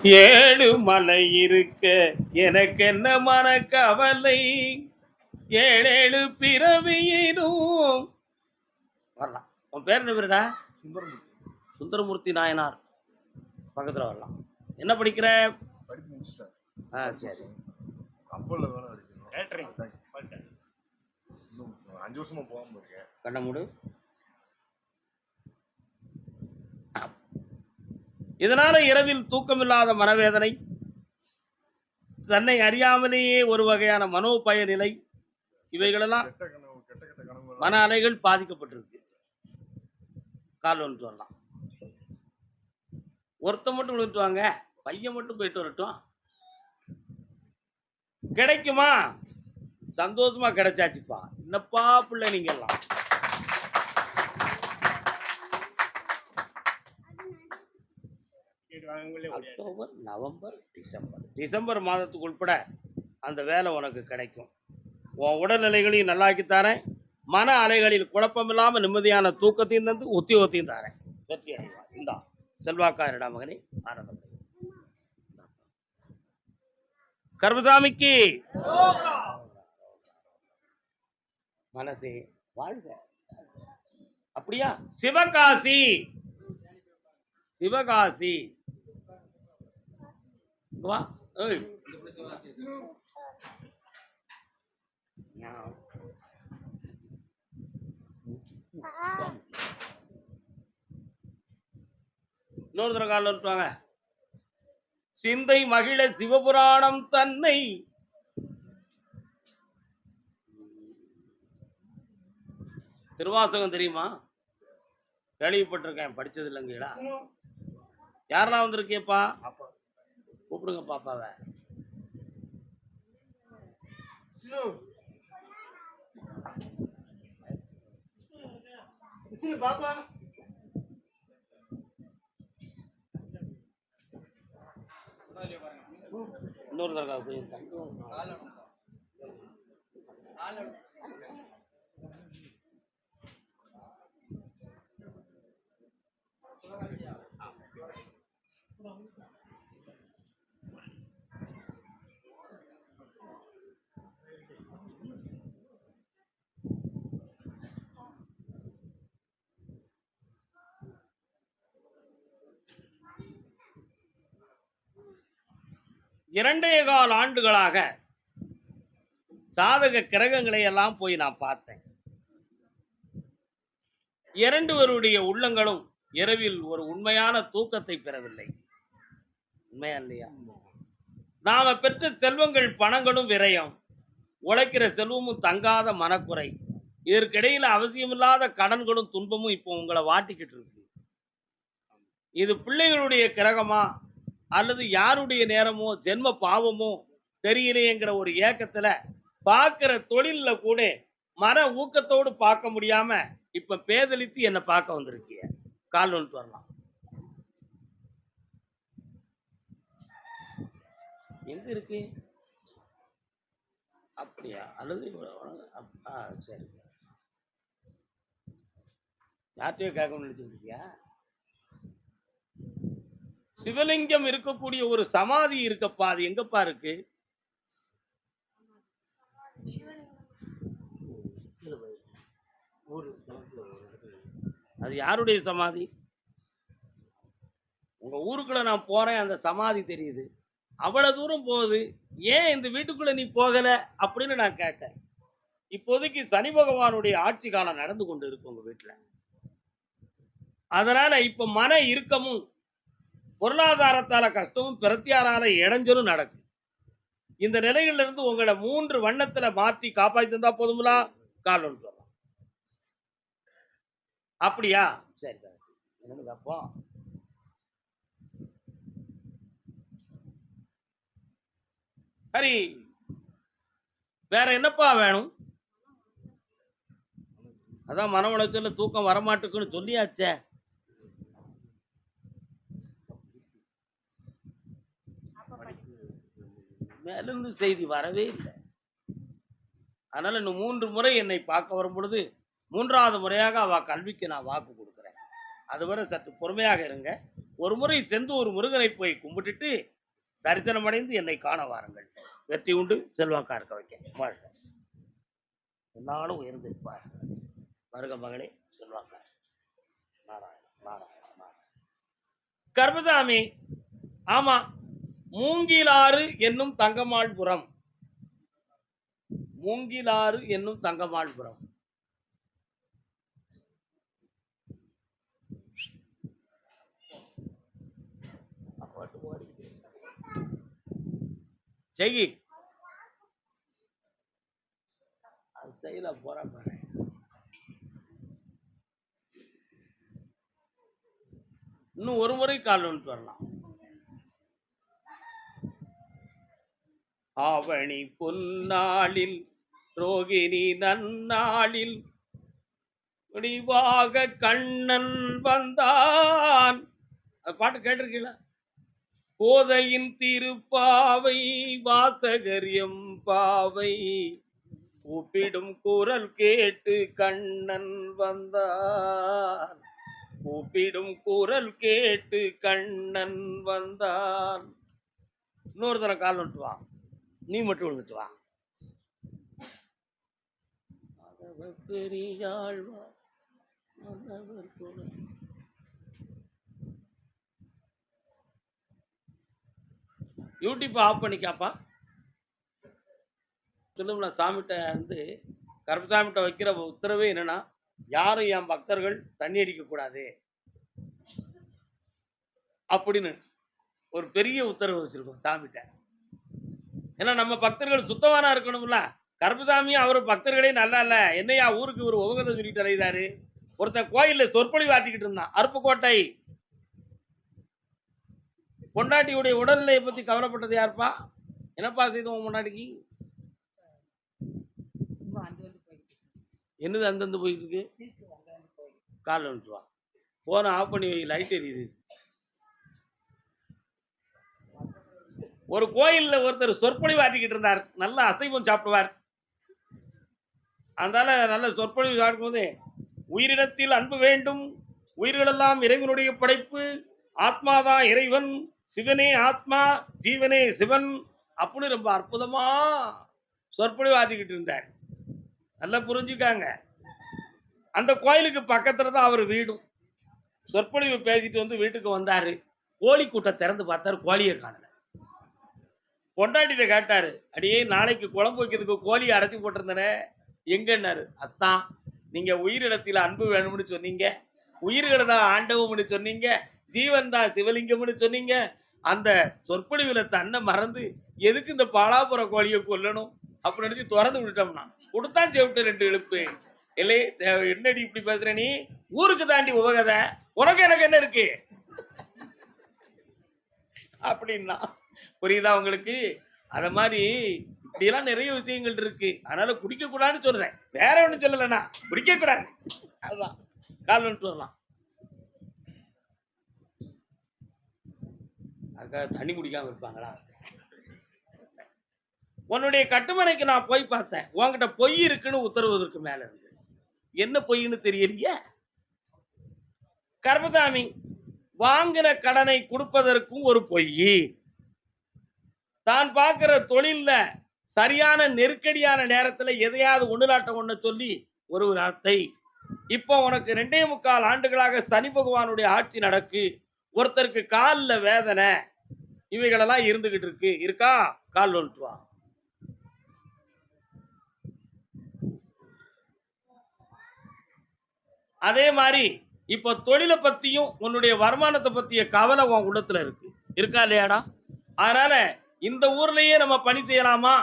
ஏழு மலை இருக்க எனக்கு என்ன மன கவலை, ஏழேழு பிறவியிலும் வரலாம். உன் பேர் என்ன பேருடா? சுந்தரமூர்த்தி. சுந்தரமூர்த்தி நாயனார். பக்கத்துல வரலாம். என்ன படிக்கிற? படிப்பு முடிச்சிட்டேன். சரி. கப்பல்ல வேலை அடிக்கணும். 5 வருஷமா போகாம இருக்கேன். கண்ண மூடு. இதனால இரவில் தூக்கமில்லாத மனவேதனை, தன்னை அறியாமலேயே ஒரு வகையான மனோபய நிலை, இவைகளெல்லாம் மன அலைகள் பாதிக்கப்பட்டிருக்கு. கால் வந்துட்டு வரலாம். ஒருத்த மட்டும் விழுந்துட்டு வாங்க, பையன் மட்டும் போயிட்டு வரட்டும். கிடைக்குமா? சந்தோஷமா கிடைச்சாச்சுப்பா. என்னப்பா பிள்ளை நீங்க எல்லாம். அக்டோபர், நவம்பர், டிசம்பர் மாதத்துக்கு உட்பட அந்த வேலை உனக்கு கிடைக்கும். உன் உடல்நிலைகளையும் நல்லாக்கித்தாரேன், மன அலைகளில் குழப்பமில்லாமல் நிம்மதியான தூக்கத்தையும் தந்து உத்தியோகத்தையும் தாரேன். வெற்றி அடைவா. இந்தா செல்வாக்காரடா மகனே, ஆரம்பம். கர்மசாமிக்கு மனசே வாழ்க. அப்படியா? சிவகாசி, சிவகாசி வா. இன்னொரு தர காலில் இருப்பாங்க. சிந்தை மகிழ சிவபுராணம் தன்னை திருவாசகம் தெரியுமா? கேள்விப்பட்டிருக்கேன், படிச்சது இல்லைங்கடா. யாரெல்லாம் வந்திருக்கேப்பா? கூப்பிடுங்க பாப்பாவை. பாப்பா இன்னொரு தரகா இரண்டே கால் ஆண்டுகளாக சாதக கிரகங்களை எல்லாம் போய் நான் பார்த்தேன். இரண்டுவருடைய உள்ளங்களும் இரவில் ஒரு உண்மையான தூக்கத்தை பெறவில்லை. உண்மையா இல்லையா? நாம பெற்ற செல்வங்கள் பணங்களும் விரயம், உழைக்கிற செல்வமும் தங்காத மனக்குறை, இதற்கிடையில அவசியமில்லாத கடன்களும் துன்பமும் இப்போ உங்களை வாட்டிக்கிட்டு இருக்கு. இது பிள்ளைகளுடைய கிரகமா அல்லது யாருடைய நேரமோ ஜென்ம பாவமோ தெரியலையேங்கிற ஒரு ஏக்கத்துல பார்க்கிற தொழில்ல கூட மன ஊக்கத்தோடு பார்க்க முடியாம இப்ப பேதலித்து என்னை பார்க்க வந்திருக்கிய. கால் வந்துட்டு வரலாம். எங்க இருக்கு? அப்படியா? அல்லது சரி, யார்கிட்டயோ கேட்கணும்னு நினைச்சிருக்கியா? சிவலிங்கம் இருக்கக்கூடிய ஒரு சமாதி இருக்கப்பா, அது எங்கப்பா இருக்கு? அது யாருடைய சமாதி? உங்க ஊருக்குள்ள நான் போறேன், அந்த சமாதி தெரியுது. அவ்வளவு தூரம் போகுது, ஏன் இந்த வீட்டுக்குள்ள நீ போகல அப்படின்னு நான் கேட்டேன். இப்போதைக்கு சனி பகவானுடைய ஆட்சி காலம் நடந்து கொண்டு இருக்கு உங்க வீட்டுல. அதனால இப்ப மன இறுக்கமும் பொருளாதாரத்தால கஷ்டமும் பிரத்தியாரால இடைஞ்சலும் நடக்கும். இந்த நிலையில இருந்து உங்களை 3 வண்ணத்துல மாற்றி காப்பாற்றி தந்தா போதுங்களா? கால் ஒன்று சொல்லலாம். அப்படியா? சரி சார், என்னன்னு அப்போ சரி, வேற என்னப்பா வேணும்? அதான் மன உளைச்சல்ல தூக்கம் வரமாட்டுக்குன்னு சொல்லியாச்சே. மேலிருந்து செய்தி வரவே இல்லை. அதனால இன்னும் 3 முறை என்னை பார்க்க வரும் பொழுது 3வது முறையாக அவ கல்விக்கு நான் வாக்கு கொடுக்குறேன். அதுவரை சற்று பொறுமையாக இருங்க. ஒரு முறை செந்தூர் முருகனை போய் கும்பிட்டுட்டு தரிசனம் அடைந்து என்னை காண வாருங்கள். வெற்றி உண்டு, செல்வாக்கா இருக்க வைக்க வாழ்க. என்னாலும் உயர்ந்திருப்பார். வருக மகனே, செல்வாக்கா. நாராயண நாராயண நாராயண. கர்மசாமி, ஆமா, மூங்கிலாறு என்னும் தங்கமாள்புரம். மூங்கிலாறு என்னும் தங்கமாள்புரம். செய்கி போற பாரு. இன்னும் ஒரு முறை கால் வந்துட்டு வரலாம். ஆவணி பொன்னாளில் ரோகிணி நன்னாளில் முடிவாக கண்ணன் வந்தான். அது பாட்டு கேட்டிருக்கீங்களா? கோதையின் திருப்பாவை வாசகரியம் பாவை கூப்பிடும் குரல் கேட்டு கண்ணன் வந்தான். கூப்பிடும் குரல் கேட்டு கண்ணன் வந்தான். இன்னொரு தர கால் வந்துட்டு வா, நீ மட்டும் விழுந்துட்டு வா. பெரியாழ்வா யூடியூப் ஆஃப் பண்ணிக்காப்பா. சொல்லுங்களா, சாமிகிட்ட வந்து கருப்பசாமிகிட்ட வைக்கிற உத்தரவே என்னன்னா, யாரும் என் பக்தர்கள் தண்ணி அடிக்கக்கூடாது அப்படின்னு ஒரு பெரிய உத்தரவு வச்சிருக்கோம் சாமிகிட்ட. ஏன்னா நம்ம பக்தர்கள் சுத்தமானா இருக்கணும்ல. கருப்பசாமி அவர் பக்தர்களே நல்லா இல்ல, என்னையா ஊருக்கு ஒரு உபகதை சொல்லிட்டு அலைதாரு. ஒருத்தன் கோயில்ல சொற்பொழிவு ஆட்டிக்கிட்டு இருந்தான். அருப்புக்கோட்டை பொண்டாட்டியுடைய உடல்நிலையை பத்தி கவலைப்பட்டது யாருப்பா? என்னப்பா செய்து உன் பொண்டாட்டிக்கு? என்னது அந்தந்து போயிட்டு இருக்கு? காலில் வந்துட்டு வா, போன ஆஃப் பண்ணி வை, லைட் எரியுது. ஒரு கோயில்ல ஒருத்தர் சொற்பொழிவு ஆட்டிக்கிட்டு இருந்தார். நல்லா அசைவம் சாப்பிடுவார். அதனால நல்ல சொற்பொழிவு சாப்பிடும்போது, உயிரிடத்தில் அன்பு வேண்டும், உயிர்களெல்லாம் இறைவனுடைய படைப்பு, ஆத்மாதான் இறைவன், சிவனே ஆத்மா, ஜீவனே சிவன் அப்படின்னு ரொம்ப அற்புதமா சொற்பொழிவு ஆட்டிக்கிட்டு இருந்தார். நல்லா புரிஞ்சுக்காங்க. அந்த கோயிலுக்கு பக்கத்துல தான் அவர் வீடும். சொற்பொழிவு பேசிட்டு வந்து வீட்டுக்கு வந்தாரு. கோழி கூட்டை திறந்து பார்த்தாரு, கோழியை காணல. பொண்டாட்டிட்ட கேட்டாரு, அடியே நாளைக்கு குழம்பு வைக்கிறதுக்கு கோழியை அடைச்சி போட்டிருந்தனே எங்கன்னாரு. அத்தான், நீங்க உயிரிடத்தில் அன்பு வேணும்னு சொன்னீங்க, உயிர்களை தான் ஆண்டவம்னு சொன்னீங்க, ஜீவன் தான் சிவலிங்கம்னு சொன்னீங்க. அந்த சொற்பொழிவுல தன்னை மறந்து எதுக்கு இந்த பாலாபுர கோழியை கொல்லணும் அப்படின்னு நினைச்சு திறந்து விட்டுட்டோம்னா கொடுத்தான் செவிட்டு 2 இழுப்பு. இல்லை, என்னடி இப்படி பேசுற நீ? ஊருக்கு தாண்டி உபகதை, உனக்கு எனக்கு என்ன இருக்கு அப்படின்னா புரியுதா உங்களுக்கு? அத மாதிரி இப்படியெல்லாம் நிறைய விஷயங்கள் இருக்கு. அதனால குடிக்க கூடாதுன்னு சொல்றேன், வேற ஒண்ணும் சொல்லலண்ணா. குடிக்க கூடாது, அதுதான். கால் வந்துட்டு வரலாம். அக்கா தண்ணி குடிக்காம இருப்பாங்களா? உன்னுடைய கட்டுமனைக்கு நான் போய் பார்த்தேன். உன்கிட்ட பொய் இருக்குன்னு உத்தரவுக்கு மேல இருந்து என்ன பொய்ன்னு தெரியலையே. கர்மசாமி, வாங்கின கடனை கொடுப்பதற்கும் ஒரு பொய், தான் பார்க்கிற தொழில்ல சரியான நெருக்கடியான நேரத்துல எதையாவது ஒண்ணுலாட்ட ஒண்ணு சொல்லி ஒரு வார்த்தை. இப்போ உனக்கு 2.25 ஆண்டுகளாக சனி பகவானுடைய ஆட்சி நடக்கு, ஒருத்தருக்கு காலில் வேதனை, இவைகளெல்லாம் இருந்துகிட்டு இருக்கு. இருக்கா? கால் வந்துட்டு வா. அதே மாதிரி இப்போ தொழிலை பத்தியும் உன்னுடைய வருமானத்தை பத்திய கவலை உன் உள்ளத்துல இருக்கு. இருக்கா இல்லையாடா? அதனால இந்த ஊர்லயே நம்ம பணி செய்யலாமா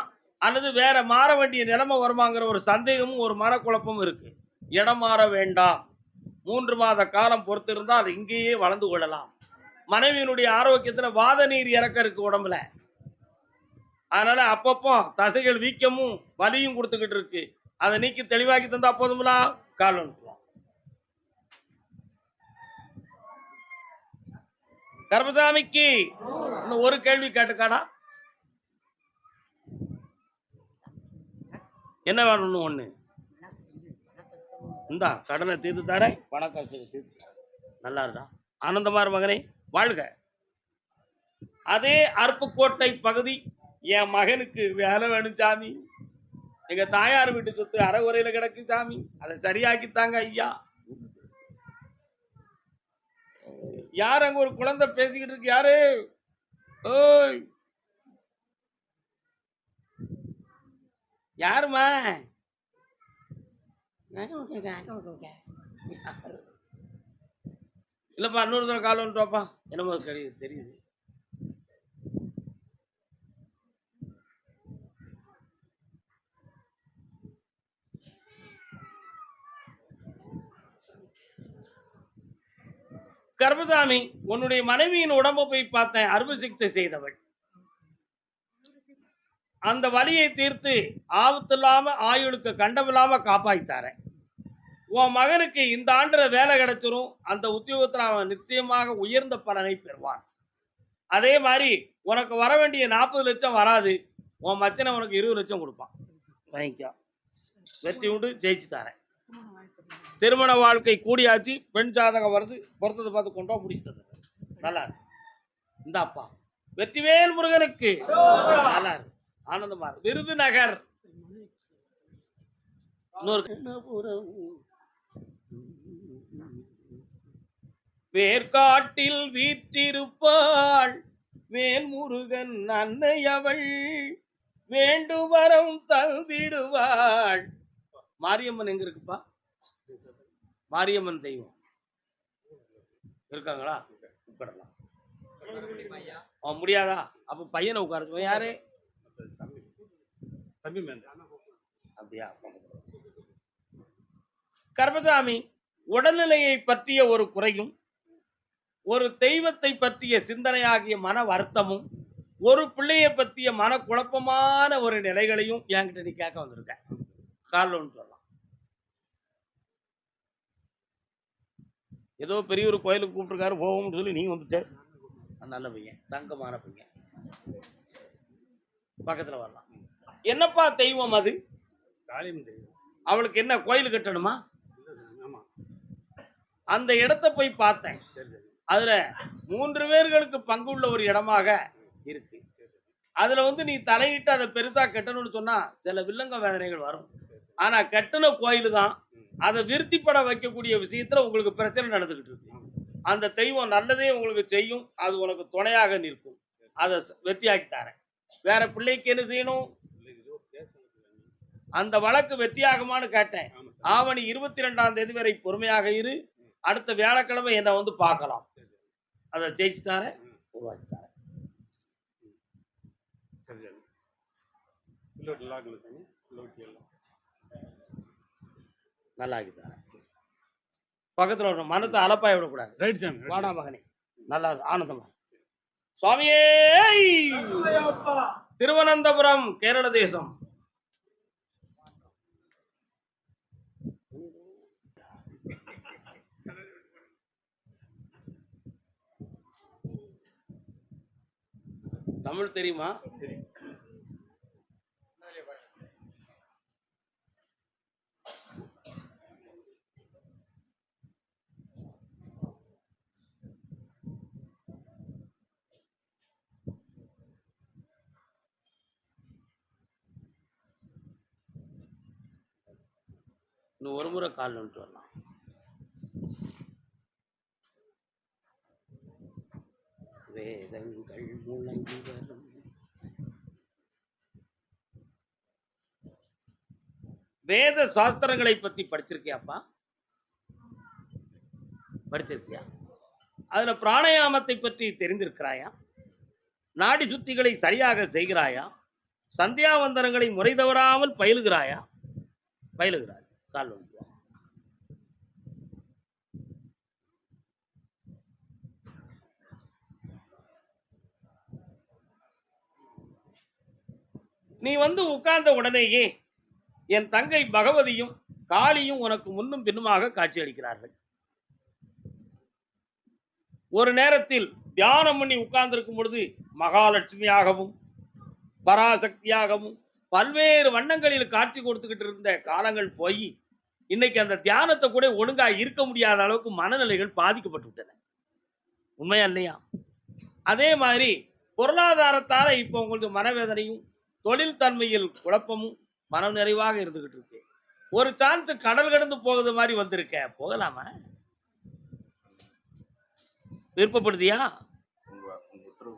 அல்லது வேற மாற வேண்டிய நிலைமை வருமாங்கிற ஒரு சந்தேகமும் ஒரு மனக்குழப்பமும் இருக்கு. இடம் மாற வேண்டாம், 3 மாத காலம் பொறுத்து இருந்தால் இங்கேயே வளர்ந்து கொள்ளலாம். மனைவியினுடைய ஆரோக்கியத்துல வாத நீர் இறக்க இருக்கு உடம்புல. அதனால அப்பப்போ தசைகள் வீக்கமும் வலியும் கொடுத்துக்கிட்டு இருக்கு. அதை நீக்கி தெளிவாக்கி தந்தா போதுங்களா? கால் வந்துருவோம். கர்மசாமிக்கு இன்னும் ஒரு கேள்வி கேட்டுக்காடா. என்ன வேணும்னு ஒண்ணு இந்தா, கடனை தீர்த்து தரேன், பண கஷ்டத்தை தீர்த்து. நல்லா இருக்கா? ஆனந்தமா இரு மகனே. வாழ்க. அதே அருப்புக்கோட்டை பகுதி, என் மகனுக்கு வேலை வேணும் சாமி, எங்க தாயார் வீட்டு சொத்து அறகுறையில கிடக்கு சாமி, அதை சரியாக்கித்தாங்க ஐயா. யார் அங்க ஒரு குழந்தை பேசிக்கிட்டு இருக்கு? யாரு? ஓய், யாருமா? இல்லப்பா, இன்னொரு தடவை கால் வந்துட்டோப்பா. என்னமோ தெரியுது. கர்மசாமி, உன்னுடைய மனைவியின் உடம்ப போய் பார்த்தேன். அறுவை சிகிச்சை செய்தவள். அந்த வலியை தீர்த்து ஆபத்தில்லாம ஆயுளுக்கு கண்டமில்லாம காப்பாய்த்தாரேன். உன் மகனுக்கு இந்த ஆண்டுல வேலை கிடைச்சிரும். அந்த உத்தியோகத்தில் அவன் நிச்சயமாக உயர்ந்த பலனை பெறுவான். அதே மாதிரி உனக்கு வர வேண்டிய 40 லட்சம் வராது. உன் மச்சனை உனக்கு 20 லட்சம் கொடுப்பான். வாங்கிக்கோ. வெற்றி உண்டு, ஜெயிச்சு தரேன். திருமண வாழ்க்கை கூடியாச்சு. பெண் ஜாதகம் வருது. பொறுத்ததை பார்த்து கொண்டா முடிச்சு தந்தது. நல்லா இருக்கு. இந்த அப்பா வெற்றிவேல் முருகனுக்கு நல்லா இருக்கு. ஆனந்தமா இருக்கு. விருதுநகர் வேர்காட்டில் வீற்றிருப்பாள் வேல்முருகன் அன்னை, அவள் வேண்டுவரம் தந்திடுவாள். மாரியம்மன் எங்க இருக்குப்பா? மாரியம்மன் தெய்வம் இருக்காங்களா? உட்காரலாம். அவன் முடியாதா? அப்ப பையனை உட்கார. யாரு? அப்படியா? கர்மசாமி, உடல்நிலையை பற்றிய ஒரு குறையும், ஒரு தெய்வத்தை பற்றிய சிந்தனையாகிய மன வருத்தமும், ஒரு பிள்ளையை பற்றிய மன குழப்பமான ஒரு நிலைகளையும் என்கிட்ட நீ கேட்க வந்திருக்க. காரணம்னு சொல்லலாம். ஏதோ பெரிய ஒரு கோயிலுக்கு கூப்பிட்டுருக்காரு போகும்னு சொல்லி நீ வந்துட்ட. நல்ல பையன், தங்கமான பையன், பக்கத்துல வரலாம். என்னப்பா தெய்வம் அது? அவளுக்கு என்ன கோயில் கட்டணுமா? அந்த இடத்தை போய் பார்த்தேன். அதுல 3 பேர்களுக்கு பங்குள்ள ஒரு இடமாக இருக்கு. அதுல நீ தலையிட்டு அதை பெருசா கட்டணும்னு சொன்னா சில வில்லங்க வேதனைகள் வரும். ஆனா கட்டின கோயில் தான். அதை விருத்திப்பட வைக்கக்கூடிய விஷயத்துல உங்களுக்கு பிரச்சனை நடந்துகிட்டு இருக்கு. அந்த தெய்வம் நல்லதே உங்களுக்கு செய்யும். அது உனக்கு துணையாக நிற்கும். அதை வெற்றியாக்கி தரேன். வேற பிள்ளைக்கு என்ன செய்யணும்? அந்த வழக்கு வெற்றியாகுமான்னு கேட்டேன். ஆவணி 22ஆம் தேதி வரை பொறுமையாக இரு. அடுத்த வியாழக்கிழமை என்ன பார்க்கலாம். அதை ஜெயிச்சு தரேன், உருவாக்கி தரேன். நல்லா ஆக்கி தரேன். பக்கத்துல ஒரு மனத்தை அலப்பாய விடக்கூடாது. ரைட் சாமி. வாடா மகனே, நல்லா ஆனந்தமா. சுவாமியே, திருவனந்தபுரம், கேரள தேசம். தமிழ் தெரியுமா? இன்னும் ஒரு முறை கால் வந்துட்டு வரலாம். வேதங்கள் முழங்கி வரும். வேத சாஸ்திரங்களை பத்தி படிச்சிருக்கியாப்பா? படிச்சிருக்கியா? அதுல பிராணாயாமத்தை பற்றி தெரிந்திருக்கிறாயா? நாடி சுத்திகளை சரியாக செய்கிறாயா? சந்தியாவந்தனங்களை முறை தவறாமல் பயிலுகிறாயா? பயிலுகிறாய். கால் வந்து நீ உட்கார்ந்த உடனேயே என் தங்கை பகவதியும் காளியும் உனக்கு முன்னும் பின்னுமாக காட்சி அளிக்கிறார்கள். ஒரு நேரத்தில் தியானம் பண்ணி உட்கார்ந்திருக்கும் பொழுது மகாலட்சுமியாகவும் பராசக்தியாகவும் பல்வேறு வண்ணங்களில் காட்சி கொடுத்துக்கிட்டு இருந்த காலங்கள் போய் இன்னைக்கு அந்த தியானத்தை கூட ஒழுங்கா இருக்க முடியாத அளவுக்கு மனநிலைகள் பாதிக்கப்பட்டு விட்டன. உண்மையா இல்லையா? அதே மாதிரி பொருளாதாரத்தால இப்போ உங்களுக்கு மனவேதனையும், தொழில் தன்மையில் குழப்பமும், மனம் நிறைவாக இருந்துகிட்டு இருக்கு. ஒரு சான்ஸ் கடல் கடந்து போகுது மாதிரி வந்திருக்க. போகலாமா? விருப்பப்படுதியா? உங்க உங்க உத்தரவு.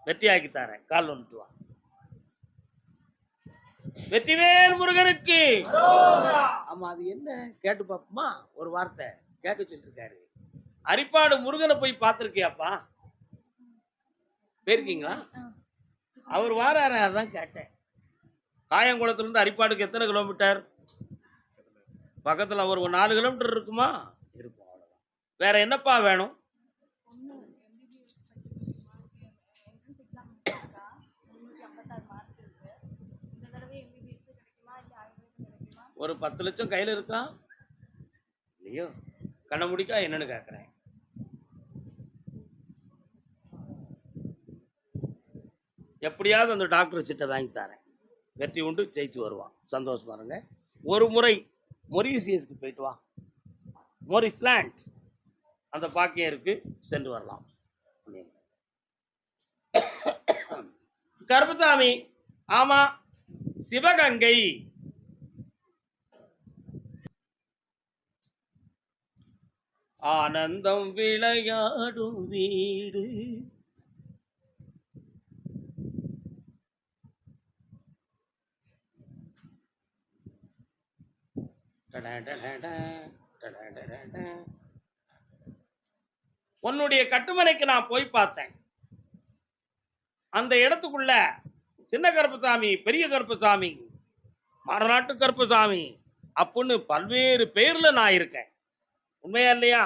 வெற்றியாக்கி தரேன். கால் வந்துட்டு வா. வெற்றிவேல் முருகனுக்கு. ஆமா, அது என்ன கேட்டு பாப்போமா? ஒரு வார்த்தை கேட்க சொல்லிட்டு இருக்காரு. அரிப்பாடு முருகனை போய் பார்த்திருக்கியாப்பா? போயிருக்கீங்களா? அவர் வாராரு, அதான் கேட்டேன். காயங்குளத்துல இருந்து அரிப்பாடுக்கு எத்தனை கிலோமீட்டர்? பக்கத்துல ஒரு 4 கிலோமீட்டர் இருக்குமா? இருக்கும், அவ்வளவுதான். வேற என்னப்பா வேணும்? ஒரு 10 லட்சம் கையில இருக்கா இல்லையோ? கண்ண முடிக்கா என்னன்னு கேட்கிறேன். எப்படியாவது அந்த டாக்டர் சீட்டை வாங்கி தரேன். வெற்றி உண்டு, ஜெயிச்சு வருவான். சந்தோஷமா இருங்க. ஒரு முறை மொரீசியஸ்க்கு போயிட்டு வா. மொரிஸ்லாண்ட் அந்த பாக்கியம் இருக்கு, சென்று வரலாம். கருப்பசாமி, ஆமா, சிவகங்கை. ஆனந்தம் விளையாடும் வீடு. உன்னுடைய கட்டுமனைக்கு நான் போய் பார்த்தேன். அந்த இடத்துக்குள்ள சின்ன கருப்பசாமி, பெரிய கருப்பசாமி, மரநாட்டு கருப்பசாமி அப்படின்னு பல்வேறு பேர்ல நான் இருக்கேன். உண்மையா இல்லையா?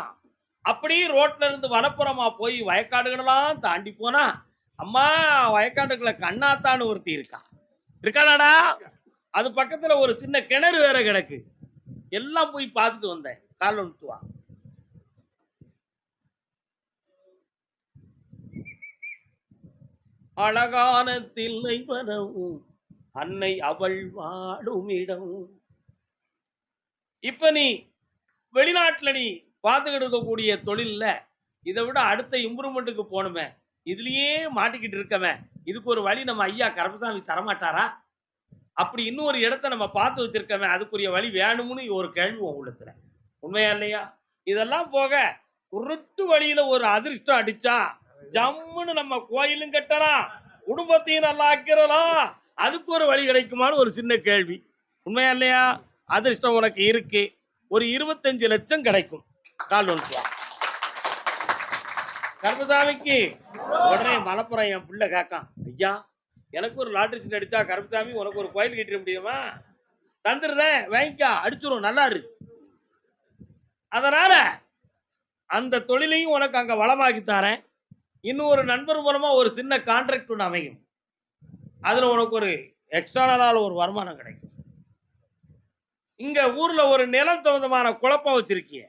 அப்படி ரோட்ல இருந்து வனப்புறமா போய் வயக்காடுகளெல்லாம் தாண்டி போனா, அம்மா வயக்காட்டுக்குள்ள கண்ணாத்தான்னு ஒருத்தி இருக்கா. இருக்காடாடா? அது பக்கத்துல ஒரு சின்ன கிணறு வேற கிடக்கு. எல்லாம் போய் பார்த்துட்டு வந்தேன். கால் வந்துட்டு வா. அழகான தில்லை வனமும் அன்னை அவள் வாழும் இடம். இப்ப நீ வெளிநாட்டுல நீ பார்த்துக்கிட்டு இருக்கக்கூடிய தொழில்ல இதை விட அடுத்த இம்ப்ரூவ்மெண்ட்டுக்கு போகணுமே, இதுலயே மாட்டிக்கிட்டு இருக்கமே, இதுக்கு ஒரு வழி நம்ம ஐயா கருப்பசாமி தரமாட்டாரா? அப்படி இன்னொரு இடத்த நம்ம பார்த்து வச்சிருக்கமே, அதுக்குரிய வழி வேணும்னு ஒரு கேள்வி உன் உள்ளத்துல. உண்மையா இல்லையா? இதெல்லாம் போக குருட்டு வழியில ஒரு அதிர்ஷ்டம் அடிச்சா ஜம்முன்னு நம்ம கோயிலும் கட்டலாம், குடும்பத்தையும் நல்லா ஆக்கிறலாம். அதுக்கு ஒரு வழி கிடைக்குமான்னு ஒரு சின்ன கேள்வி. உண்மையா இல்லையா? அதிர்ஷ்டம் உனக்கு இருக்கு. ஒரு 25 லட்சம் கிடைக்கும். கால் வந்துட்டு வா. கருப்பசாமிக்கு உடனே மலப்புறம் என் பிள்ளை கேட்கான், ஐயா எனக்கு ஒரு லாட்டரி சீட் அடிச்சா கருப்பசாமி உனக்கு ஒரு கோயில் கட்டிட முடியுமா? தந்துருதேன், வாங்கிக்கா, அடிச்சிரும், நல்லா இருக்கு. அதனால அந்த தொழிலையும் உனக்கு அங்க வளமாக்கி தரேன். இன்னும் ஒரு நண்பர் மூலமா ஒரு சின்ன கான்ட்ராக்ட் ஒன்று அமையும். அதுல உனக்கு ஒரு எக்ஸ்ட்ரானலால ஒரு வருமானம் கிடைக்கும். இங்க ஊர்ல ஒரு நிலம் சம்பந்தமான குழப்பம் வச்சிருக்கிய,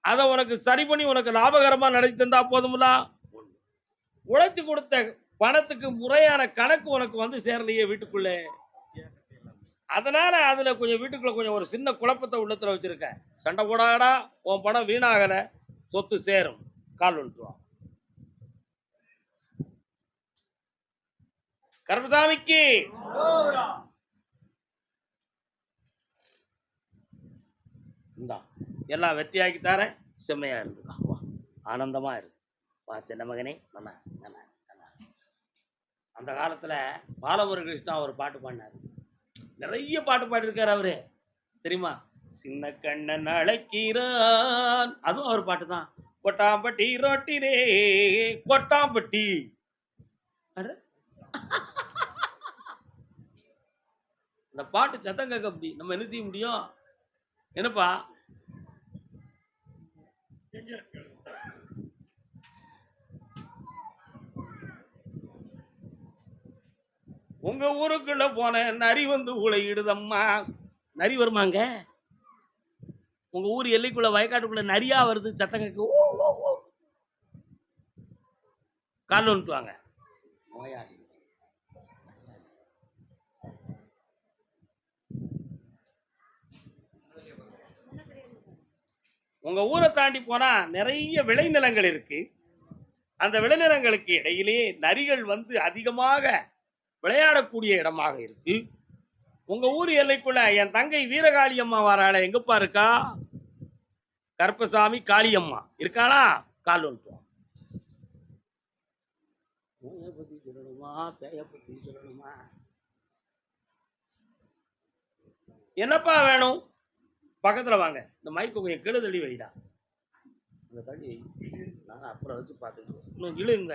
அதை உனக்கு சரி பண்ணி உனக்கு லாபகரமா நடத்தி தந்தா போதும்ல. உழைச்சு கொடுத்த பணத்துக்கு முறையான கணக்கு உனக்கு வந்து சேரலையே வீட்டுக்குள்ள. அதனால அதுல கொஞ்சம் வீட்டுக்குள்ள கொஞ்சம் ஒரு சின்ன குழப்பத்தை உள்ளத்துல வச்சிருக்க. சண்டை போடாடா, உன் பணம் வீணாகல, சொத்து சேரும். கால் வந்துட்டு கருப்பசாமிக்கு. எல்லாம் வெற்றியாக்கி தரேன். செம்மையா இருந்துக்கா, வா, ஆனந்தமா இருக்கு. வா சின்ன மகனே, நல்லா நல்லா நல்லா. அந்த காலத்துல பாலமுருகிருஷ்ணா ஒரு பாட்டு பாடினாரு. நிறைய பாட்டு பாடிருக்காரு அவரு, தெரியுமா? சின்ன கண்ணன் அழைக்கிறான், அதுவும் அவர் பாட்டு தான். கொட்டாம்பட்டி ரொட்டிரே கொட்டாம்பட்டி. இந்த பாட்டு சத்தம் கேட்க அப்படி நம்ம என்ன செய்ய முடியும்? என்னப்பா உங்க ஊருக்குள்ள போன நரி வந்து உளையிடுதம்மா. நரி வருமாங்க? உங்க ஊர் எல்லைக்குள்ள வயக்காட்டுக்குள்ள நரியா வருது, சத்தம் கேட்க. கால் வந்துட்டு வாங்க. உங்க ஊரை தாண்டி போனா நிறைய விளைநிலங்கள் இருக்கு. அந்த விளைநிலங்களுக்கு இடையிலே நரிகள் வந்து அதிகமாக விளையாடக்கூடிய இடமாக இருக்கு. உங்க ஊர் எல்லைக்குள்ள என் தங்கை வீரகாளியம்மா வராள, எங்கப்பா இருக்கா? கருப்பசாமி காளியம்மா இருக்காளா? கால் வந்துட்டோம். பத்தி சொல்லணுமா, பேய பத்தி சொல்லணுமா? என்னப்பா வேணும்? பக்கத்துல வாங்க. இந்த மைக்கு கொஞ்சம் கீழே தள்ளி வைடா. இந்த தள்ளி நான் அப்புறம் வச்சு பார்த்துட்டு இன்னும் இழுங்க.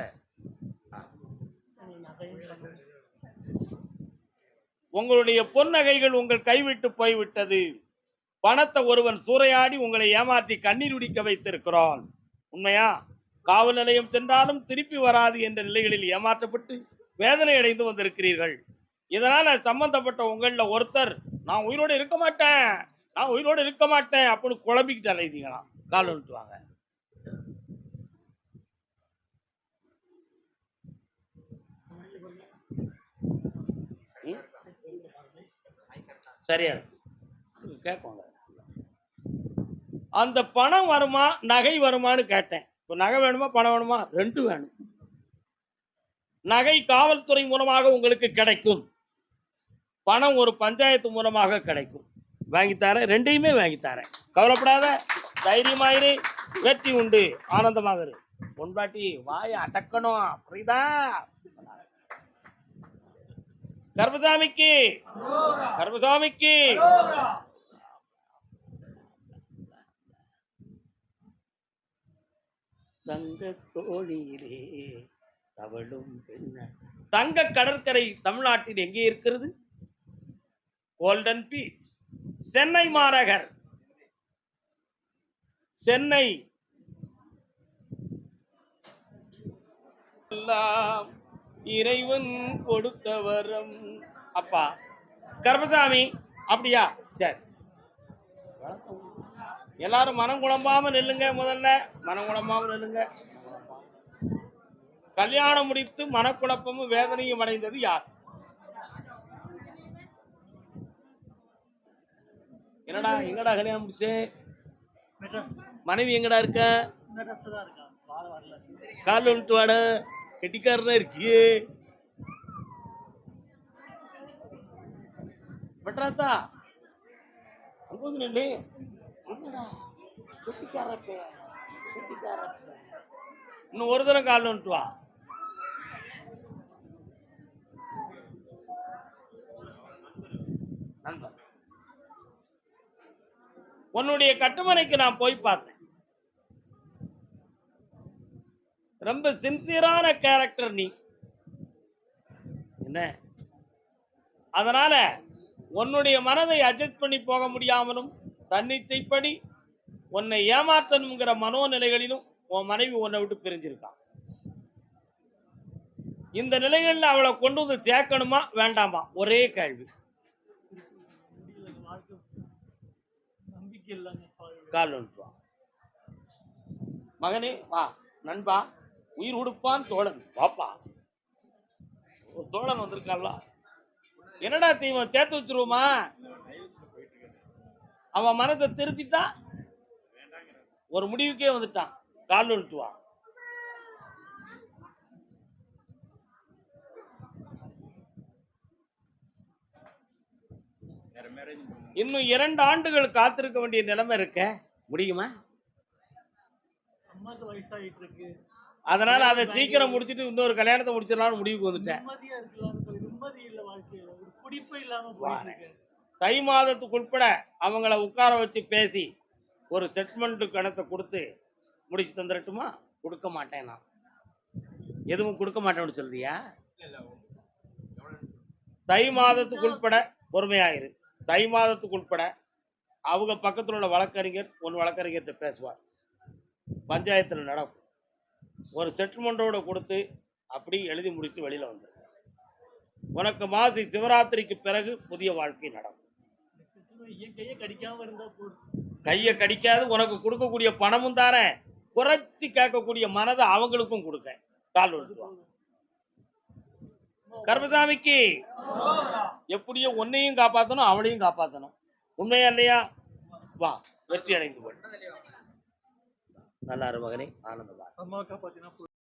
உங்களுடைய பொன்னகைகள் உங்கள் கைவிட்டு போய்விட்டது. பணத்தை ஒருவன் சூறையாடி உங்களை ஏமாற்றி கண்ணீர் குடிக்க வைத்திருக்கிறான். உண்மையா? காவல் நிலையம் சென்றாலும் திருப்பி வராது என்ற நிலைகளில் ஏமாற்றப்பட்டு வேதனை அடைந்து வந்திருக்கிறீர்கள். இதனால சம்பந்தப்பட்ட உங்கள ஒருத்தர் நான் உயிரோடு இருக்க மாட்டேன், நான் உயிரோடு இருக்க மாட்டேன் அப்படின்னு குழம்பிக்கிட்டு அலைதீங்களாம். கால் வந்துட்டு வாங்க. சரியா இருக்கு கேட்பாங்க. அந்த பணம் வருமா நகை வருமானு கேட்டேன். இப்போ நகை வேணுமா பணம் வேணுமா? ரெண்டு வேணும். நகை காவல்துறை மூலமாக உங்களுக்கு கிடைக்கும், பணம் ஒரு பஞ்சாயத்து மூலமாக கிடைக்கும். வாங்கித்தாரேன், ரெண்டையுமே வாங்கித்தாரேன். கவலைப்படாத, தைரியமாயிரு, வெற்றி உண்டு, ஆனந்தமாக இரு. பொன்பாட்டி வாயை அடக்கணும், புரியுதா? கருப்பசாமிக்கு, கருப்பசாமிக்கு. தங்க தோழியிலே தவளும் பெண்ண. தங்க கடற்கரை தமிழ்நாட்டில் எங்கே இருக்கிறது? கோல்டன் பீச், சென்னை மாநகர். சென்னை எல்லாம் இறைவன் கொடுத்த வரம். அப்பா கருப்பசாமி அப்படியா? சரி, எல்லாரும் மனம் குழம்பாம நில்லுங்க. முதல்ல மனம் குழம்பாம நில்லுங்க. கல்யாணம் முடித்து மனக்குழப்பமும் வேதனையும் அடைந்தது யார்? என்னடா எங்கடா கல்யாணம் முடிச்சு? மனைவி எங்கடா இருக்க? கால் வந்துட்டு வாட, கெட்டிக்காரனா இருக்கியே. பட்ராத்தா அங்க வந்து நின்று இன்னும் ஒரு தரம் கால் வந்துட்டு வா. உன்னுடைய கட்டுமனைக்கு நான் போய் பார்த்தேன். ரொம்ப சின்சியரான கேரக்டர் நீ, என்ன? அதனால உன்னுடைய மனதை அட்ஜஸ்ட் பண்ணி போக முடியாமலும் தன்னிச்சைப்படி உன்னை ஏமாற்றணுங்கிற மனோநிலைகளிலும் உன் மனைவி உன்னை விட்டு பிரிஞ்சிருக்கான். இந்த நிலைகள்ல அவளை கொண்டு வந்து சேர்க்கணுமா வேண்டாமா? ஒரே கேள்வி. கால் வந்துட்டு மகனே வா, நண்பா, உயிர் உடுப்பான் தோழன் வாப்பா. ஒரு தோழன் வந்திருக்கான்ல, என்னடா செய்வோம்? சேர்த்து வச்சிருவோமா? அவன் மனத்தை திருத்திட்டான், ஒரு முடிவுக்கே வந்துட்டான். கால் வந்துட்டு வா. இன்னும் 2 ஆண்டுகள் காத்திருக்க வேண்டிய நிலைமை இருக்க முடியுமா? அதனால அதை சீக்கிரம் முடிச்சுட்டு இன்னொரு கல்யாணத்தை முடிச்சிடலாம்னு முடிவுக்கு வந்துட்டேன். தை மாதத்துக்கு உட்பட அவங்கள உட்கார வச்சு பேசி ஒரு செட்மெண்ட் கணத்தை கொடுத்து முடிச்சு தந்துடட்டுமா? கொடுக்க மாட்டேன், நான் எதுவும் கொடுக்க மாட்டேன்னு சொல்றியா? தை மாதத்துக்கு உட்பட பொறுமையாயிரு. தை மாதத்துக்கு உட்பட அவங்க பக்கத்தில் உள்ள வழக்கறிஞர் ஒன்று வழக்கறிஞர்கிட்ட பேசுவார், பஞ்சாயத்தில் நடக்கும். ஒரு செட்டில்மெண்டோட கொடுத்து அப்படி எழுதி முடித்து வெளியில் வந்து உனக்கு மாசி சிவராத்திரிக்கு பிறகு புதிய வாழ்க்கை நடக்கும். கையை கடிக்காது. உனக்கு கொடுக்கக்கூடிய பணமும் தாரேன், குறைச்சி கேட்கக்கூடிய மனதை அவங்களுக்கும் கொடுக்க. கால் விட்டுருவான். கருப்பசாமிக்கு எப்படியோ உன்னையும் காப்பாற்றணும் அவளையும் காப்பாற்றணும். உண்மையா இல்லையா? வா, வெற்றி அடைந்து கொள். நல்லா இரு மகனே, ஆனந்தமா இரு. அம்மாவுக்கா பாத்தீங்கன்னா